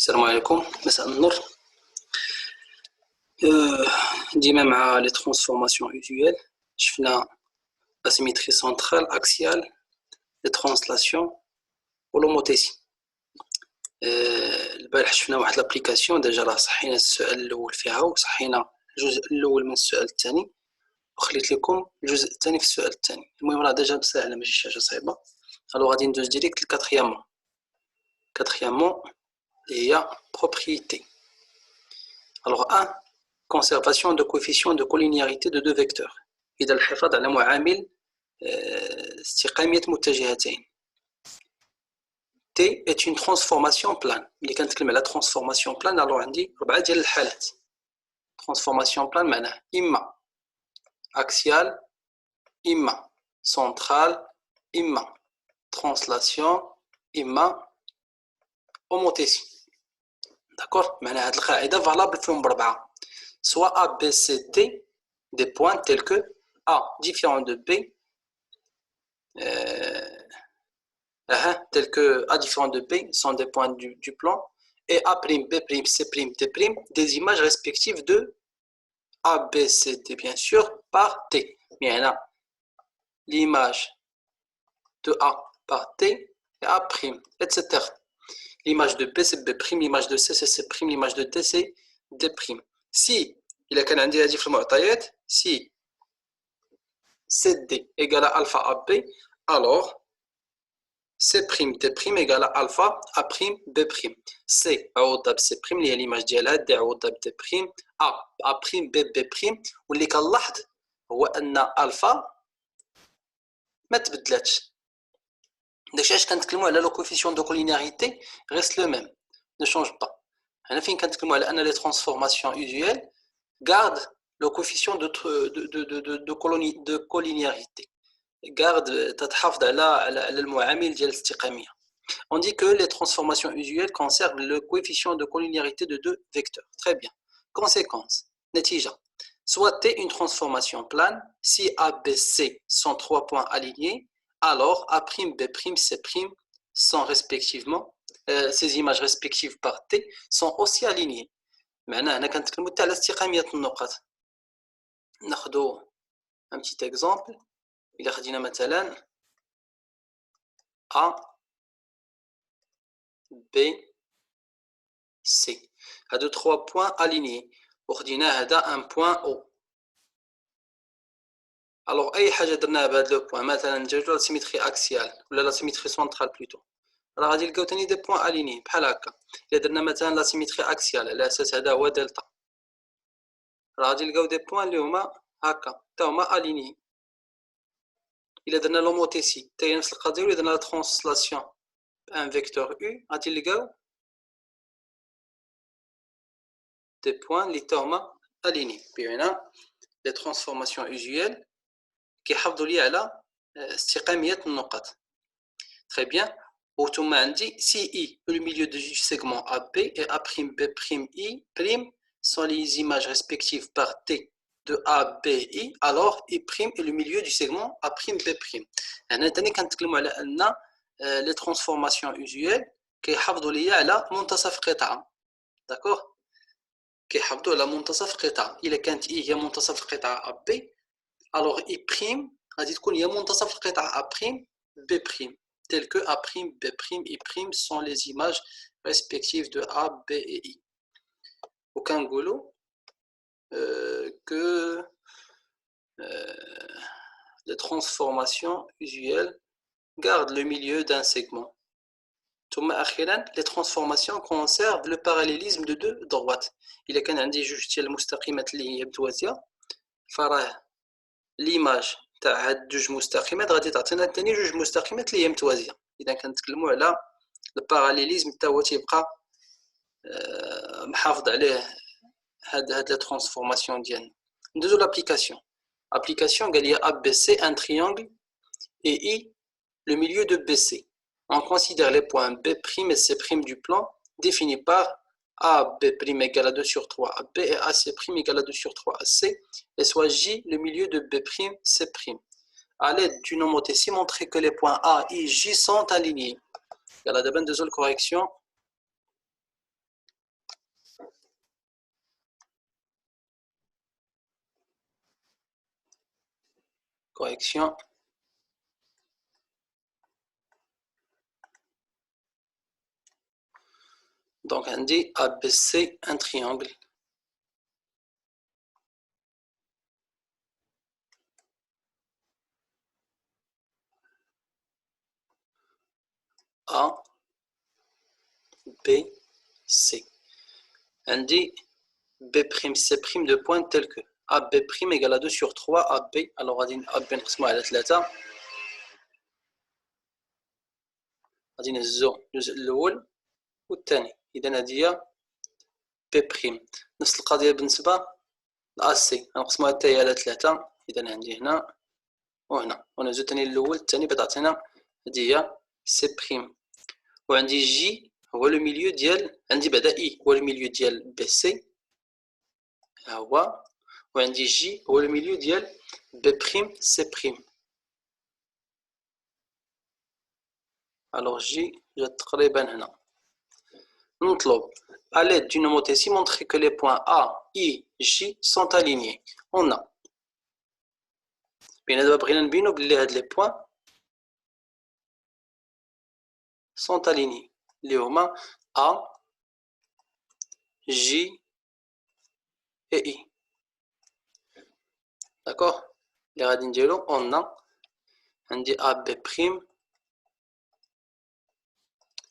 السلام عليكم، مساء النور. ديما مع لي ترانسفورماسيون اوزيوال شفنا اسيمتري سنترال اكسيال لي ترانسلاسيون ولوموتيسي. البارح شفنا واحد لابليكاسيون ديجا راه صحينا السؤال الاول فيها وصحينا الجزء الاول من السؤال الثاني وخليت لكم الجزء الثاني في السؤال الثاني. المهم راه ديجا ساهله ماشي حاجه صعيبه. الو غادي ندوز ديريكت للكاتريامون. كاتريامون هي propriété. Alors 1, conservation de coefficient de collinéarité de deux vecteurs. إذا الحفاظ على معامل استقامية متجهتين. T est une transformation plane. ملي كنتكلم على transformation plane alors عندي 4 ديال الحالات. Transformation plane معناه إما axial, إما central, إما translation, إما homothétie. D'accord? معناها هاد القاعدة valable فيهم ب4. Soit A, B, C, D, des points tels que A différent de B, tels que A différent de B sont des points du plan, et A', B', C', D', des images respectives de A, B, C, D, bien sûr, par T. Bien, l'image de A par T et A', etc. L'image de B, c'est B', l'image de C, c'est C', l'image de D, c'est D'. Si إلا كان عندي هذه في المعطيات si CD égale à alpha AB alors C' D' égale à alpha A' B'. C عوضها ب C' اللي هي l'image ديالها D عوضها ب D' A' B'. واللي كنلاحظ هو أن ألفا ما تبدلاتش. داكشي علاش كنتكلموا على لو كوفيسيون دو كولينياريتي reste le même ne change pas. هنا فين كنتكلموا على أن لي ترانسفورماسيون usuelles garde le coefficient de collinéarité. Garde تتحافظ على المعامل ديال الاستقامية. On dit que les transformations usuelles conservent le coefficient de collinéarité de deux vecteurs. Très bien. Conséquence. نتيجة. Soit T une transformation plane, si A, B, C sont 3 points alignés, alors A', B', C' sont respectivement, ces images respectives par T sont aussi alignées. معناه هنا كنتكلموا حتى على استقامية النقط. ناخذ un petit exemple. إلا خدينا مثلا A B C هادو 3 points alignés وخدينا هذا un point O. alors أي حاجة درناها بهاد لو بوين مثلا نديرو لا سيميتري أكسيال ولا لا سيميتري سونترال بلوتو راه غادي نلقاو ثاني دي بوين اليني بحال هكا. إلا درنا مثلا لا سيميتري أكسيال على أساس هذا هو دلتا راه غادي نلقاو دي بوين اللي هما هكا حتى هما اليني. إلا درنا لوموتيسي حتى هي نفس القضية. وإلا درنا لا ترانسلاسيون بان فيكتور U غادي نلقاو دي بوين اللي حتى هما اليني. بمعنى لي ترانسفورماسيون usuelles كيحافظوا لي على استقامية النقط. Très bien. وثم عندي CI au milieu du segment AB et A'B'I' sont les images respectives par T de ABI alors I' est le milieu du segment A'B'. هنا ثاني كنتكلموا على أن les transformations usuelles كيحافظوا لي على منتصف قطعة. داكوغ كيحافظوا على منتصف قطعة. إلا كانت I هي منتصف القطعة AB alors I' غادي تكون هي منتصف القطعة A'B'. tels que A', B', I' sont les images respectives de A, B et I. Aucun goulot que les transformations usuelles gardent le milieu d'un segment. Les transformations conservent le parallélisme de deux droites. Il y a عندي جوج ديال المستقيمات اللي هي متوازية فراه l'image تاع هاد جوج مستقيمات غادي تعطينا ثاني جوج مستقيمات اللي هي متوازيه. اذا كنتكلموا على الباراليليزم حتى هو تيبقى محافظ عليه هاد لا ترانسفورماسيون ديالنا. ندوزو لابليكاسيون. ابليكاسيون قال لي A B C un triangle et I le milieu de BC. On considère les points B' et C' du plan définis par A B' égale à 2 sur 3 à B et A C' égale à 2 sur 3 à C et soit J le milieu de B' C'. À l'aide d'une homothétie, montrer que les points A, I, J sont alignés. Il y a la demande de correction correction. Donc on dit ABC, un triangle. A, B, C. On dit B', C' de points tels que AB' égale à 2 sur 3 AB. Alors on dit AB نقسمه على 3. غادي نهزو الجزء الأول والثاني. إذا هذه هي B'. نفس القضية بالنسبة لأ سي، غنقسموها حتى هي على 3. إذا عندي هنا وهنا، ونهزو ثاني الأول الثاني باش تعطينا هذه هي C'. وعندي جي هو لو ميليو ديال، عندي بعدا إي هو لو ميليو ديال بي سي ها هو، وعندي جي هو لو ميليو ديال B' C'. Alors J جات تقريبا هنا. نطلب à l'aide d'une homothétie montrer que les points A, I, J sont alignés. On a bien دابا بغينا نبينو بلي هاد لي بوين sont alignés اللي هما A, J et I. D'accord. اللي غادي نديرو on a عندي AB'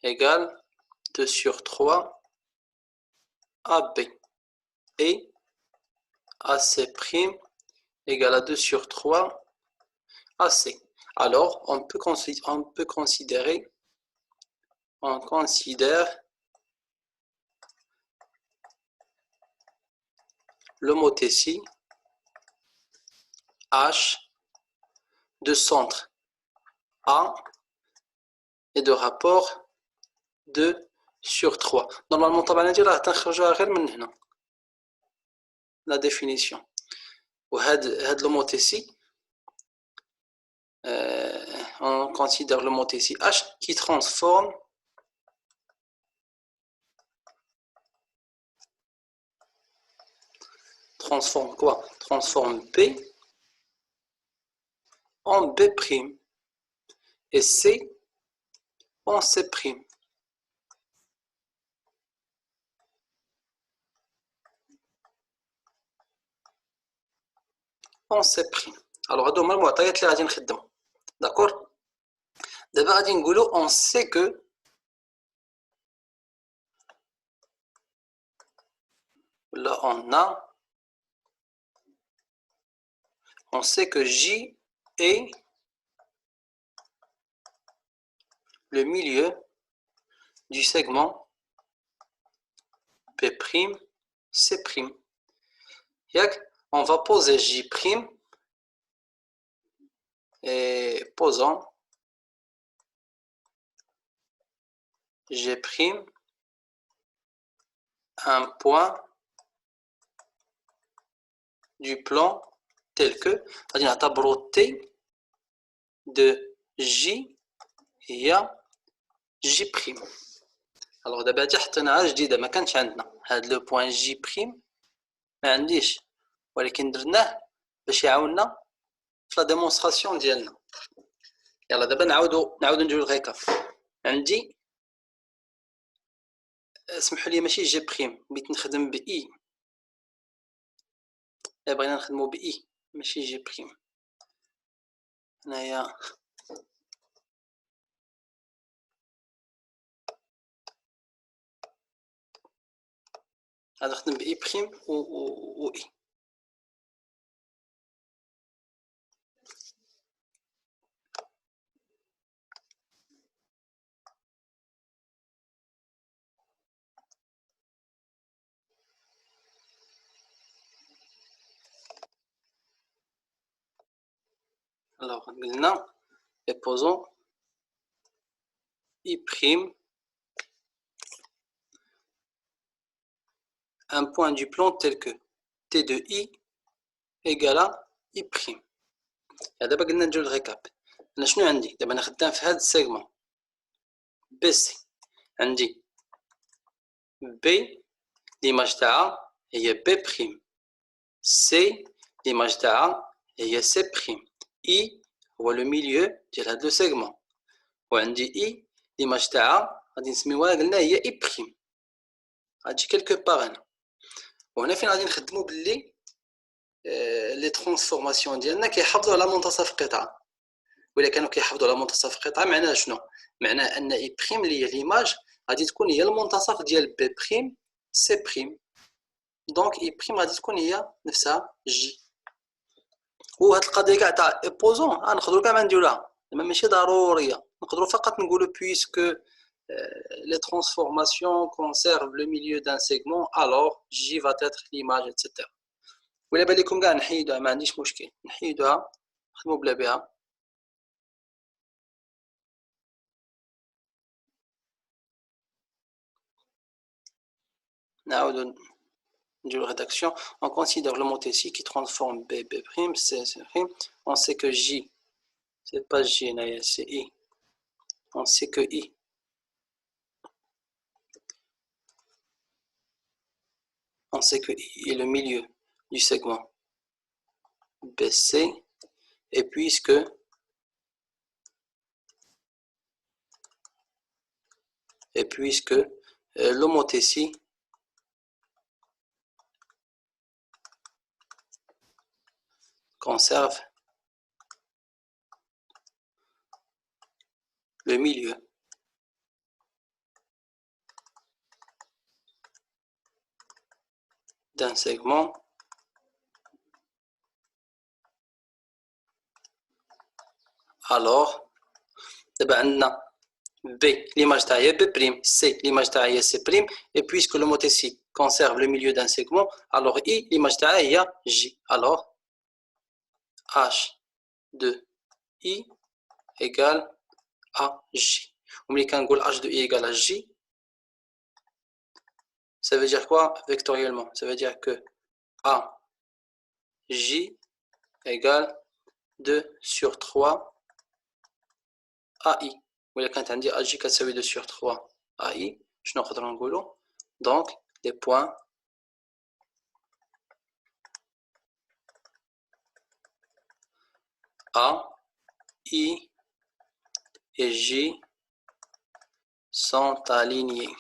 égale 2 sur 3 AB et AC' égale à 2 sur 3 AC. Alors, on considère l'homothétie H de centre A et de rapport 2 sur 3. Normalement, طبعا هادي راه تنخرجوها غير من هنا la définition. وهاد l'homothétie on considère l'homothétie H qui transforme quoi? Transforme B en B' et C en C'. En C'. Alors هادو هما المعطيات اللي غادي نخدمو. داكور. دابا غادي نقولو on sait que là on sait que J est le milieu du segment P', C'. On va poser J' et posons G' un point du plan tel que la tableauté de J هي J'. alors دابا حطيناها جديده ما كانش عندنا هاد لو بوين J' ما عنديش، ولكن درناه باش يعاوننا في لا ديمونستراسيون ديالنا. يلا دابا نعاودو نديرو الغيكاب. عندي اسمحوا لي ماشي G'، بغيت نخدم ب I، بغينا نخدمو ب I ماشي G'. هنايا غادي نخدم ب I' و I. alors قلنا posons I' un point du plan tel que T de I égale à I'. دابا قلنا نديرو الغيكاب. انا شنو عندي دابا؟ انا خدام في هذا السيغمون بي سي، عندي بي ليماج تاعها هي بي'، سي ليماج تاعها هي سي'، I هو le milieu ديال هذا لو سيغمون وعندي I l'image تاعها غادي نسميوها قلنا هي I بريم غتجي كيلكو باغ هنا وهنا فين غادي نخدمو باللي لي ترانسفورماسيون ديالنا كيحافظوا على منتصف قطعه ولا كانوا كيحافظوا على منتصف قطعه معناها شنو معناها ان اي بريم اللي هي ليماج غادي تكون هي المنتصف ديال بي بريم سي بريم دونك اي بريم غادي تكون هي نفسها جي وهاد القضيه كاع تاع ايبوزون نقدروا كاع ما نديروها ماشي ضروريه نقدروا فقط نقولوا puisque les transformations conservent le milieu d'un segment alors J va être l'image etc ولا بالكم كاع نحيدوها ما عنديش مشكل نحيدوها نخدموا بلا بها نعاودو نديرو rédaction on considère le mot ici qui transforme B prime C prime on sait que J c'est pas J c'est I on sait que I on sait que I est le milieu du segment BC et puisque l'homothétie conserve le milieu d'un segment alors دابا عندنا B l'image تاعها B prime C l'image تاعها هي C prime et puisque l'homothétie conserve le milieu d'un segment alors I l'image تاعها هي J alors H de I égale à J وملي كنقول H de I égale à J ça veut dire quoi vectoriellement ça veut dire que A J égale 2 sur 3 AI وإلا كانت عندي AJ كتساوي 2 sur 3 AI شنو نقدروا نقولوا donc les points A, I et J sont alignés.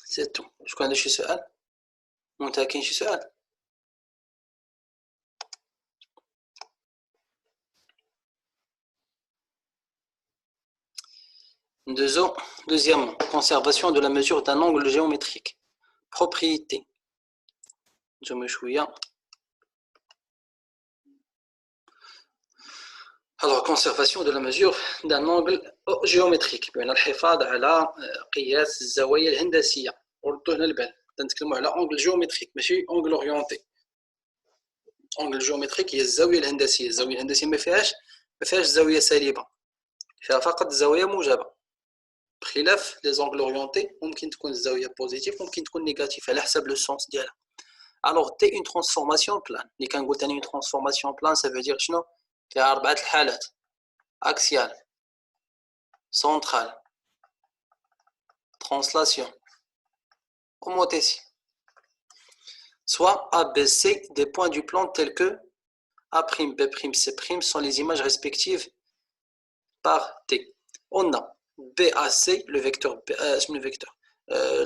C'est tout. شكون عنده شي سؤال؟ وانت كاين شي سؤال؟ Deuxièmement, conservation de la mesure d'un angle géométrique. Propriété. Alors, conservation de la mesure d'un angle géométrique. بمعنى الحفاظ على قياس الزوايا الهندسية. وردوا هنا البال. نتكلموا على angle géométrique ماشي angle orienté. angle géométrique هي الزاوية الهندسية. الزاوية الهندسية ما فيهاش زاوية سالبة. فيها فقط زاوية موجبة. بخلاف لي زونغل اورينتي ممكن تكون الزاويه بوزيتيف ممكن تكون نيجاتيف على حسب لو سونس ديالها الوغ تي اون ترانسفورماسيون بلان اللي كنقول ثاني اون ترانسفورماسيون بلان سا فو دير شنو فيها 4 الحالات اكسيال سنترال ترانسلاسيون homothétie soit A, B, C des points du plan tels que A', B', C' sont les images respectives par T on a BAC, le vecteur,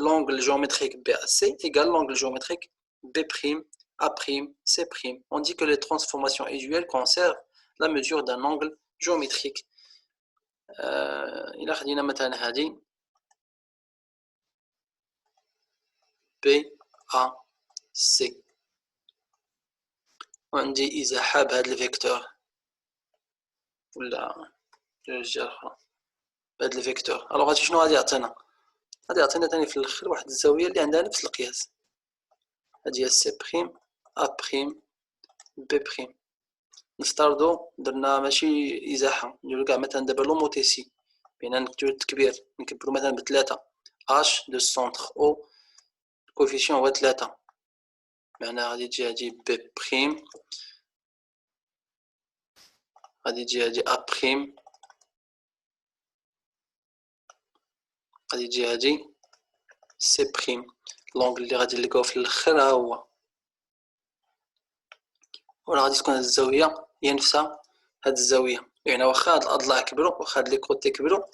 l'angle géométrique BAC égale l'angle géométrique B', A', C'. On dit que les transformations usuelles conservent la mesure d'un angle géométrique. Il a خدينا مثلا هذه BAC. وعندي إذا حاب هذا الفيكتور ولا جهة أخرى بهذا الفيكتور الوغ هادشي شنو غادي يعطينا غادي يعطينا ثاني في الاخر واحد الزاويه اللي عندها نفس القياس هادي هي سي بريم ا بريم بي بريم نفترضوا درنا ماشي ازاحه نديرو كاع مثلا دابا لوموتيسي بين نديرو التكبير نكبرو مثلا بثلاثه اش دو سونتر او الكوفيسيون هو 3 معناها غادي تجي هادي بي بريم غادي تجي هادي ا بريم غادي تجي هادي سي بريم لونغل اللي غادي نلقاو في الاخر ها هو ولا غادي تكون هاد الزاوية هي نفسها هاد الزاوية، يعني واخا هاد الأضلاع كبروا واخا هاد لي كوتي كبروا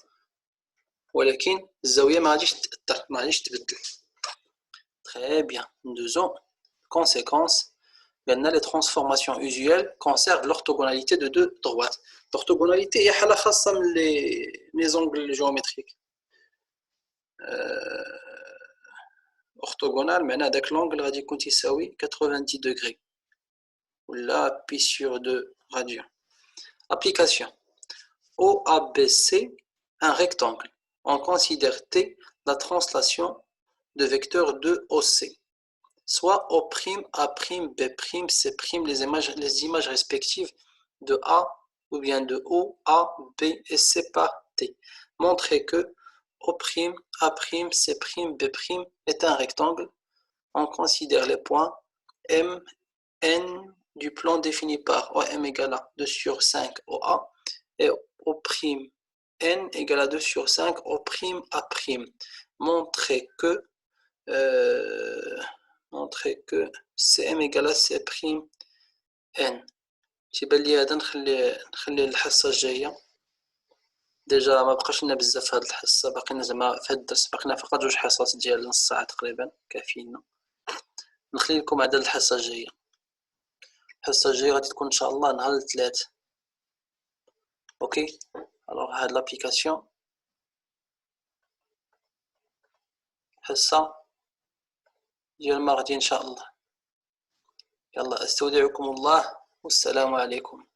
ولكن الزاوية ما غاديش تأثر ما غاديش تبدل. Très bien. Deuxième conséquence, les transformations usuelles conservent l'orthogonalité de deux droites. L'orthogonalité est حالة خاصة من les angles géométriques. Orthogonal معناها داك l'angle غادي يكون تساوي 90 degrés ولا pi sur 2 radians. Application. OABC, un rectangle. On considère T la translation de vecteurs de OC. Soit O', A', B', C', les images respectives de A ou bien de O, A, B et C par T. Montrez que O', A', C', B' est un rectangle. On considère les points M, N du plan défini par OM égale à 2 sur 5 OA et O', N égale à 2 sur 5 O', A'. Montrez que CM égale à C' N. تيبان لي هذا نخلي الحصة الجاية. ديجا ما بقاش لنا بزاف في هاد الحصة، باقينا زعما في هاد الدرس باقينا فقط 2 حصص ديال نص ساعة تقريبا كافيين. نخلي لكم عاد الحصة الجاية. الحصة الجاية غادي تكون ان شاء الله نهار الثلاث. اوكي الوغ هاد لابليكاسيون حصة ديال المغدي ان شاء الله. يلا استودعكم الله والسلام عليكم.